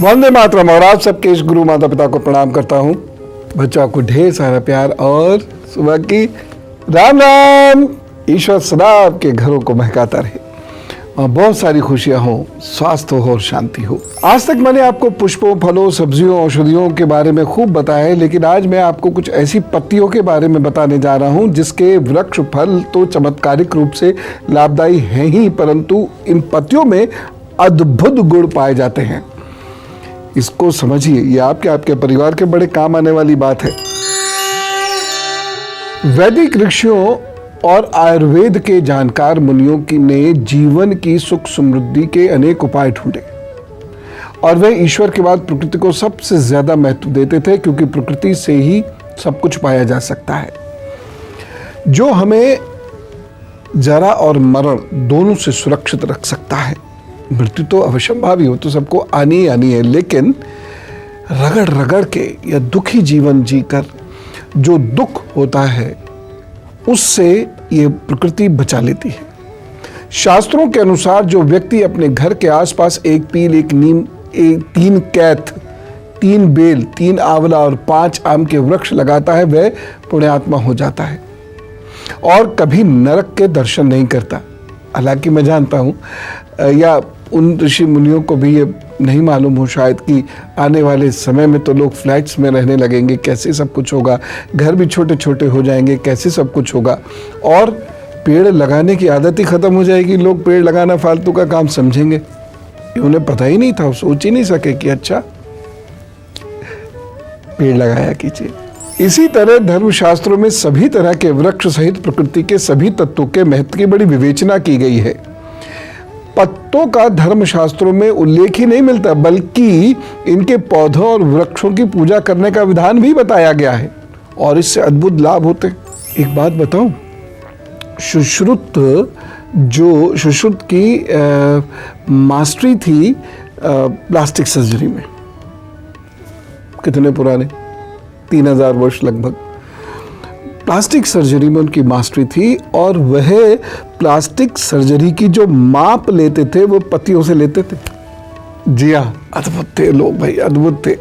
वंदे मातरम। और आप सबके इस गुरु माता पिता को प्रणाम करता हूँ। बच्चों को ढेर सारा प्यार और सुबह की राम राम। ईश्वर सदा आपके घरों को महकाता रहे और बहुत सारी खुशियां हो, स्वास्थ्य हो और शांति हो। आज तक मैंने आपको पुष्पों, फलों, सब्जियों, औषधियों के बारे में खूब बताया है, लेकिन आज मैं आपको कुछ ऐसी पत्तियों के बारे में बताने जा रहा हूं जिसके वृक्ष फल तो चमत्कारिक रूप से लाभदायी हैं ही, परंतु इन पत्तियों में अद्भुत गुण पाए जाते हैं। इसको समझिए, ये आपके परिवार के बड़े काम आने वाली बात है। वैदिक ऋषियों और आयुर्वेद के जानकार मुनियों ने जीवन की सुख समृद्धि के अनेक उपाय ढूंढे और वे ईश्वर के बाद प्रकृति को सबसे ज्यादा महत्व देते थे, क्योंकि प्रकृति से ही सब कुछ पाया जा सकता है। जो हमें जरा और मरण दोनों से सुरक्षित रख सकता है। मृत्यु तो अवश्यंभावी हो, तो सबको आनी ही आनी है, लेकिन रगड़ रगड़ के या दुखी जीवन जीकर जो दुख होता है उससे ये प्रकृति बचा लेती है। शास्त्रों के अनुसार जो व्यक्ति अपने घर के आसपास एक पील, एक नीम, 3 कैथ, 3 बेल, 3 आंवला और 5 आम के वृक्ष लगाता है, वह पुण्यात्मा हो जाता है और कभी नरक के दर्शन नहीं करता। हालांकि मैं जानता हूँ या उन ऋषि मुनियों को भी ये नहीं मालूम हो शायद कि आने वाले समय में तो लोग फ्लैट्स में रहने लगेंगे, कैसे सब कुछ होगा, घर भी छोटे छोटे हो जाएंगे, कैसे सब कुछ होगा, और पेड़ लगाने की आदत ही खत्म हो जाएगी। लोग पेड़ लगाना फालतू का काम समझेंगे। उन्हें पता ही नहीं था, सोच ही नहीं सके कि अच्छा पेड़ लगाया कीजिए। इसी तरह धर्मशास्त्रों में सभी तरह के वृक्ष सहित प्रकृति के सभी तत्वों के महत्व की बड़ी विवेचना की गई है। पत्तों का धर्मशास्त्रों में उल्लेख ही नहीं मिलता, बल्कि इनके पौधों और वृक्षों की पूजा करने का विधान भी बताया गया है और इससे अद्भुत लाभ होते हैं। एक बात बताऊं, सुश्रुत की मास्टरी थी प्लास्टिक सर्जरी में। कितने पुराने, 3000 वर्ष लगभग प्लास्टिक सर्जरी में उनकी मास्टरी थी, और वह प्लास्टिक सर्जरी की जो माप लेते थे वो पत्तियों से लेते थे। जी हाँ, अद्भुत थे लोग भाई, अद्भुत थे।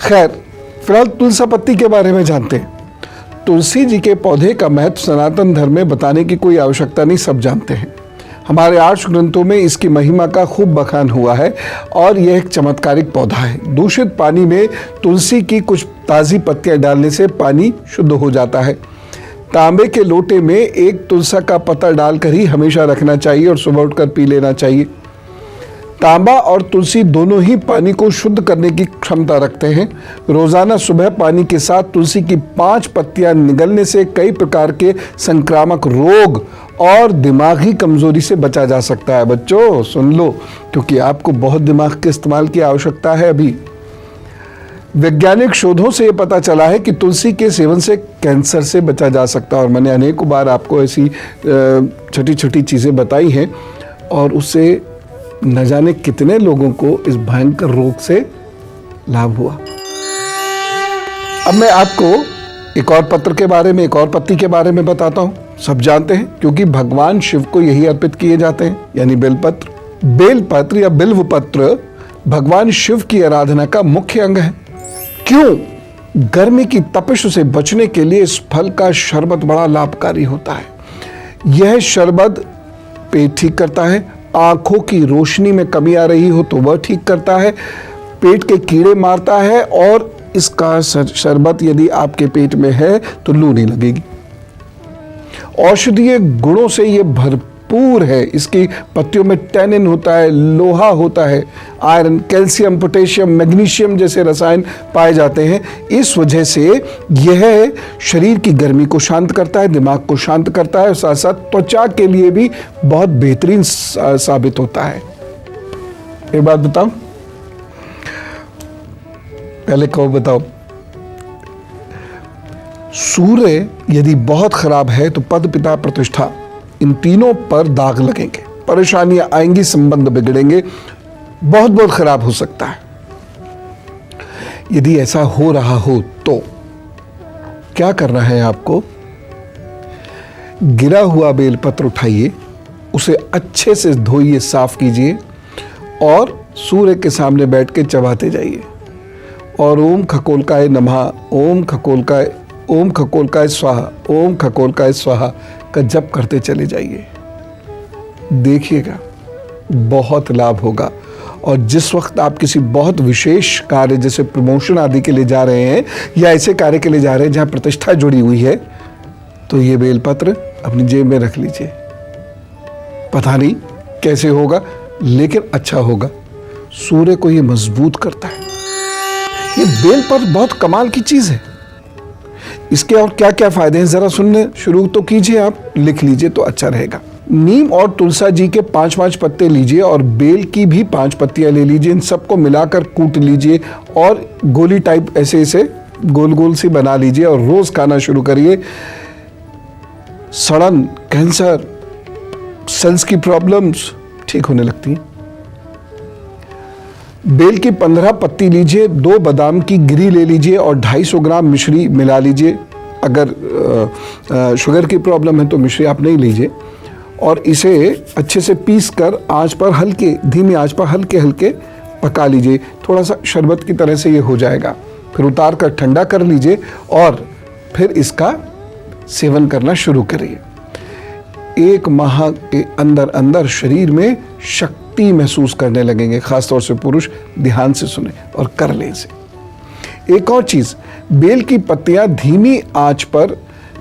खैर, फिलहाल तुलसी पत्ती के बारे में जानते हैं। तुलसी जी के पौधे का महत्व सनातन धर्म में बताने की कोई आवश्यकता नहीं, सब जानते हैं। हमारे 8 ग्रंथों में इसकी महिमा का खूब बखान हुआ है और यह एक चमत्कारिक पौधा है। दूषित पानी में तुलसी की कुछ ताज़ी पत्तियां डालने से पानी शुद्ध हो जाता है। तांबे के लोटे में एक तुलसी का पत्ता डालकर ही हमेशा रखना चाहिए और सुबह उठकर पी लेना चाहिए। तांबा और तुलसी दोनों ही पानी को शुद्ध करने की क्षमता रखते हैं। रोजाना सुबह पानी के साथ तुलसी की 5 पत्तियां निगलने से कई प्रकार के संक्रामक रोग और दिमागी कमजोरी से बचा जा सकता है। बच्चों सुन लो, क्योंकि आपको बहुत दिमाग के इस्तेमाल की आवश्यकता है अभी। वैज्ञानिक शोधों से यह पता चला है कि तुलसी के सेवन से कैंसर से बचा जा सकता है, और मैंने अनेकों बार आपको ऐसी छोटी छोटी चीजें बताई हैं और उससे न जाने कितने लोगों को इस भयंकर रोग से लाभ हुआ। अब मैं आपको एक और पत्र के बारे में, एक और पत्ती के बारे में बताता हूं। सब जानते हैं क्योंकि भगवान शिव को यही अर्पित किए जाते हैं, यानी बेलपत्र। बेलपत्र या बिल्व पत्र भगवान शिव की आराधना का मुख्य अंग है। क्यों? गर्मी की तपिश से बचने के लिए इस फल का शरबत बड़ा लाभकारी होता है। यह शरबत पेट ठीक करता है, आंखों की रोशनी में कमी आ रही हो तो वह ठीक करता है, पेट के कीड़े मारता है, और इसका शरबत यदि आपके पेट में है तो लू नहीं लगेगी। औषधीय गुणों से यह भरपूर है। इसकी पत्तियों में टैनिन होता है, लोहा होता है, आयरन, कैल्शियम, पोटेशियम, मैग्नीशियम जैसे रसायन पाए जाते हैं। इस वजह से यह शरीर की गर्मी को शांत करता है, दिमाग को शांत करता है, और साथ साथ त्वचा के लिए भी बहुत बेहतरीन साबित होता है। एक बात बताऊं, पहले कहो बताओ, सूर्य यदि बहुत खराब है तो पद, पिता, प्रतिष्ठा, इन तीनों पर दाग लगेंगे, परेशानियां आएंगी, संबंध बिगड़ेंगे, बहुत बहुत खराब हो सकता है। यदि ऐसा हो रहा हो तो क्या करना है आपको? गिरा हुआ बेलपत्र उठाइए, उसे अच्छे से धोइए, साफ कीजिए और सूर्य के सामने बैठ के चबाते जाइए और ओम खकोल्काय नमः, ओम खकोल्काय स्वाहा, ओम खकोल्काय स्वाहा का जप करते चले जाइए। देखिएगा बहुत लाभ होगा। और जिस वक्त आप किसी बहुत विशेष कार्य जैसे प्रमोशन आदि के लिए जा रहे हैं या ऐसे कार्य के लिए जा रहे हैं जहां प्रतिष्ठा जुड़ी हुई है, तो ये बेलपत्र अपनी जेब में रख लीजिए। पता नहीं कैसे होगा लेकिन अच्छा होगा। सूर्य को ये मजबूत करता है। ये बेलपत्र बहुत कमाल की चीज है। इसके और क्या क्या फायदे हैं जरा सुनने शुरू तो कीजिए, आप लिख लीजिए तो अच्छा रहेगा। नीम और तुलसा जी के 5-5 पत्ते लीजिए और बेल की भी 5 पत्तियां ले लीजिए। इन सबको मिलाकर कूट लीजिए और गोली टाइप ऐसे गोल गोल सी बना लीजिए और रोज खाना शुरू करिए। सड़न, कैंसर, सेल्स की प्रॉब्लम्स ठीक होने लगती हैं। बेल की 15 पत्ती लीजिए, 2 बादाम की गिरी ले लीजिए और 250 ग्राम मिश्री मिला लीजिए। अगर शुगर की प्रॉब्लम है तो मिश्री आप नहीं लीजिए। और इसे अच्छे से पीस कर आँच पर धीमी आँच पर हल्के हल्के पका लीजिए। थोड़ा सा शरबत की तरह से ये हो जाएगा। फिर उतार कर ठंडा कर लीजिए और फिर इसका सेवन करना शुरू करिए। 1 माह के अंदर अंदर शरीर में शक्ति महसूस करने लगेंगे। खासतौर से पुरुष ध्यान से सुने और कर ले इसे। एक और चीज, बेल की पत्तियां धीमी आंच पर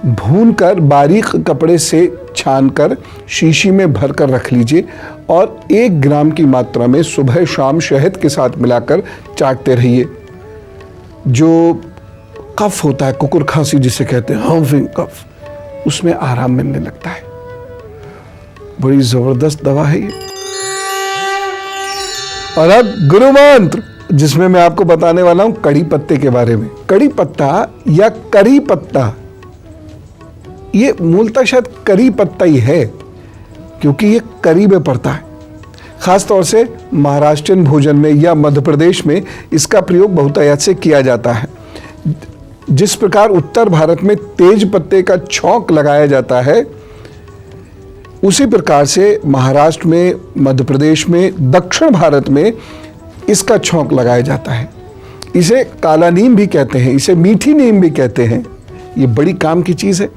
भूनकर बारीक कपड़े से छानकर शीशी में भरकर रख लीजिए और 1 ग्राम की मात्रा में सुबह शाम शहद के साथ मिलाकर चाटते रहिए। जो कफ होता है, कुकुर खांसी जिसे कहते हैं, हम्फिंग कफ, उसमें आराम मिलने लगता है। बड़ी जबरदस्त दवा है ये। और अब गुरु मंत्र, जिसमें मैं आपको बताने वाला हूं कड़ी पत्ते के बारे में। कड़ी पत्ता या करी पत्ता, ये मूलतः शायद करी पत्ता ही है क्योंकि ये करी में पड़ता है। खासतौर से महाराष्ट्रियन भोजन में या मध्य प्रदेश में इसका प्रयोग बहुतायत से किया जाता है। जिस प्रकार उत्तर भारत में तेज पत्ते का छौंक लगाया जाता है, उसी प्रकार से महाराष्ट्र में, मध्य प्रदेश में, दक्षिण भारत में इसका छौंक लगाया जाता है। इसे काला नीम भी कहते हैं, इसे मीठी नीम भी कहते हैं। ये बड़ी काम की चीज़ है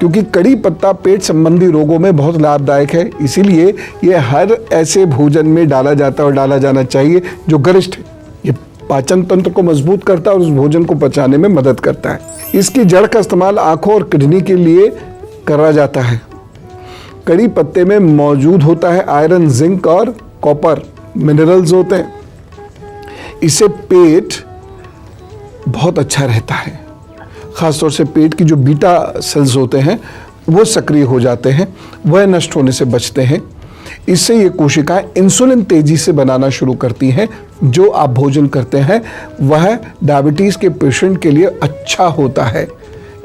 क्योंकि कड़ी पत्ता पेट संबंधी रोगों में बहुत लाभदायक है। इसीलिए ये हर ऐसे भोजन में डाला जाता है और डाला जाना चाहिए जो गरिष्ठ है। ये पाचन तंत्र को मजबूत करता है और उस भोजन को पचाने में मदद करता है। इसकी जड़ का इस्तेमाल आंखों और किडनी के लिए करा जाता है। कड़ी पत्ते में मौजूद होता है आयरन, जिंक और कॉपर मिनरल्स होते हैं। इससे पेट बहुत अच्छा रहता है। खासतौर से पेट की जो बीटा सेल्स होते हैं वो सक्रिय हो जाते हैं, वह नष्ट होने से बचते हैं। इससे ये कोशिकाएं इंसुलिन तेजी से बनाना शुरू करती हैं। जो आप भोजन करते हैं वह डायबिटीज के पेशेंट के लिए अच्छा होता है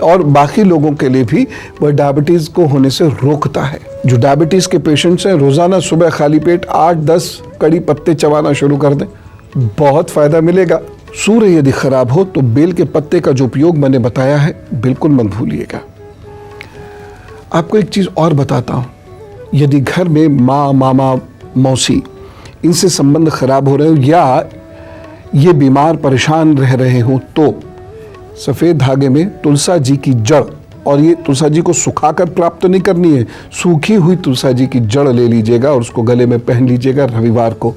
और बाकी लोगों के लिए भी वह डायबिटीज को होने से रोकता है। जो डायबिटीज के पेशेंट्स हैं, रोजाना सुबह खाली पेट 8-10 कड़ी पत्ते चबाना शुरू कर दें, बहुत फायदा मिलेगा। सूर्य यदि खराब हो तो बेल के पत्ते का जो उपयोग मैंने बताया है बिल्कुल मत भूलिएगा। आपको एक चीज और बताता हूं, यदि घर में माँ, मामा, मौसी इनसे संबंध खराब हो रहे हो या ये बीमार परेशान रह रहे हो तो सफेद धागे में तुलसा जी की जड़, और ये तुलसा जी को सुखाकर प्राप्त नहीं करनी है, सूखी हुई तुलसा जी की जड़ ले लीजिएगा और उसको गले में पहन लीजिएगा रविवार को।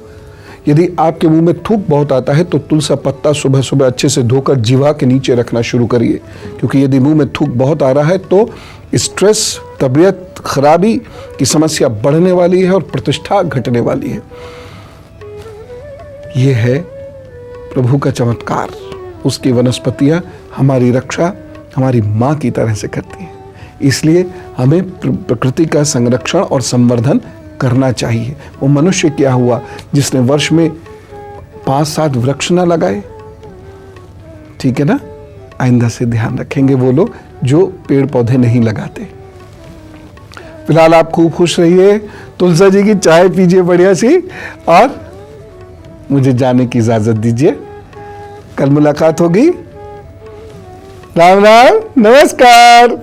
यदि आपके मुंह में थूक बहुत आता है तो तुलसा पत्ता सुबह सुबह अच्छे से धोकर जीवा के नीचे रखना शुरू करिए, क्योंकि यदि मुंह में थूक बहुत आ रहा है तो स्ट्रेस, तबीयत खराबी की समस्या बढ़ने वाली है और प्रतिष्ठा घटने वाली है। यह है प्रभु का चमत्कार। उसकी वनस्पतियां हमारी रक्षा हमारी माँ की तरह से करती हैं। इसलिए हमें प्रकृति का संरक्षण और संवर्धन करना चाहिए। वो मनुष्य क्या हुआ जिसने वर्ष में 5-7 वृक्ष ना लगाए? ठीक है ना? आइंदा से ध्यान रखेंगे वो लोग जो पेड़ पौधे नहीं लगाते। फिलहाल आप खूब खुश रहिए, तुलसा जी की चाय पीजिए बढ़िया सी, और मुझे जाने की इजाजत दीजिए। कल मुलाकात होगी। राम राम, नमस्कार।